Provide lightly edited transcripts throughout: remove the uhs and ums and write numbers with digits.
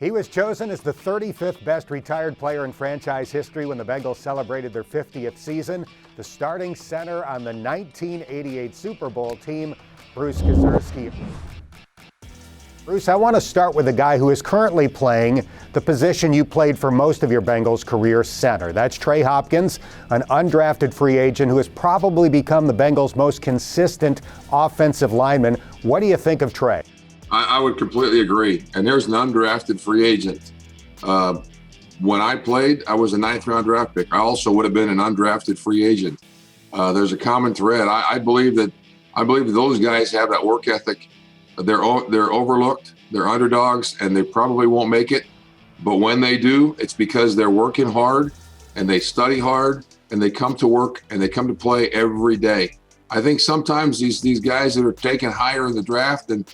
He was chosen as the 35th best retired player in franchise history when the Bengals celebrated their 50th season. The starting center on the 1988 Super Bowl team, Bruce Kozerski. Bruce, I want to start with a guy who is currently playing the position you played for most of your Bengals career, center. That's Trey Hopkins, an undrafted free agent who has probably become the Bengals' most consistent offensive lineman. What do you think of Trey? I would completely agree. And there's an undrafted free agent. When I played, I was a 9th-round draft pick. I also would have been an undrafted free agent. There's a common thread. I believe that those guys have that work ethic. They're overlooked, they're underdogs, and they probably won't make it. But when they do, it's because they're working hard and they study hard and they come to work and they come to play every day. I think sometimes these guys that are taken higher in the draft and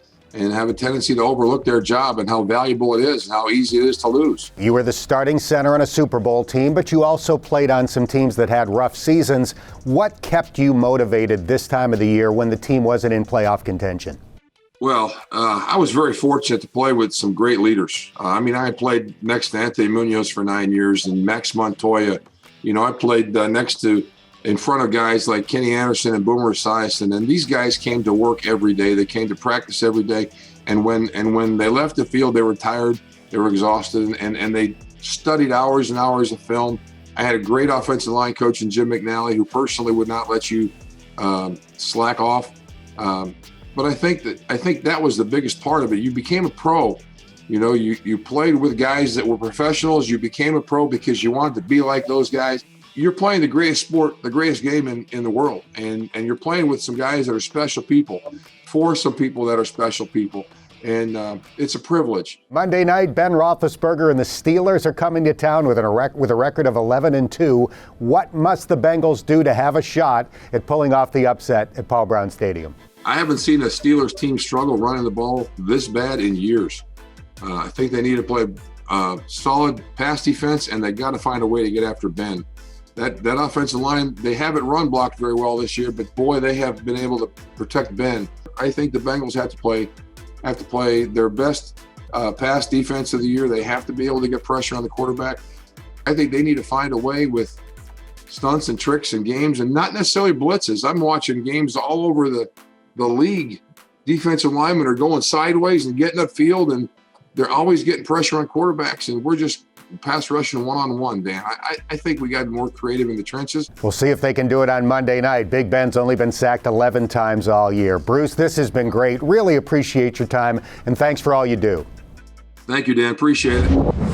have a tendency to overlook their job and how valuable it is and how easy it is to lose. You were the starting center on a Super Bowl team, but you also played on some teams that had rough seasons. What kept you motivated this time of the year when the team wasn't in playoff contention? Well, I was very fortunate to play with some great leaders. I played next to Anthony Munoz for 9 years and Max Montoya. I played in front of guys like Kenny Anderson and Boomer Esiason, and these guys came to work every day. They came to practice every day, and when they left the field, they were tired, they were exhausted, and they studied hours and hours of film. I had a great offensive line coach in Jim McNally, who personally would not let you slack off. But I think that was the biggest part of it. You became a pro. You played with guys that were professionals. You became a pro because you wanted to be like those guys. You're playing the greatest sport, the greatest game in the world. And you're playing with some guys that are special people, for some people that are special people. And it's a privilege. Monday night, Ben Roethlisberger and the Steelers are coming to town with a record of 11-2. What must the Bengals do to have a shot at pulling off the upset at Paul Brown Stadium? I haven't seen a Steelers team struggle running the ball this bad in years. I think they need to play solid pass defense, and they got to find a way to get after Ben. That offensive line, they haven't run blocked very well this year, but boy, they have been able to protect Ben. I think the Bengals have to play their best pass defense of the year. They have to be able to get pressure on the quarterback. I think they need to find a way with stunts and tricks and games, and not necessarily blitzes. I'm watching games all over the league. Defensive linemen are going sideways and getting upfield, and they're always getting pressure on quarterbacks, and we're just pass rushing one-on-one, Dan. I think we got more creative in the trenches. We'll see if they can do it on Monday night. Big Ben's only been sacked 11 times all year. Bruce, this has been great. Really appreciate your time, and thanks for all you do. Thank you, Dan. Appreciate it.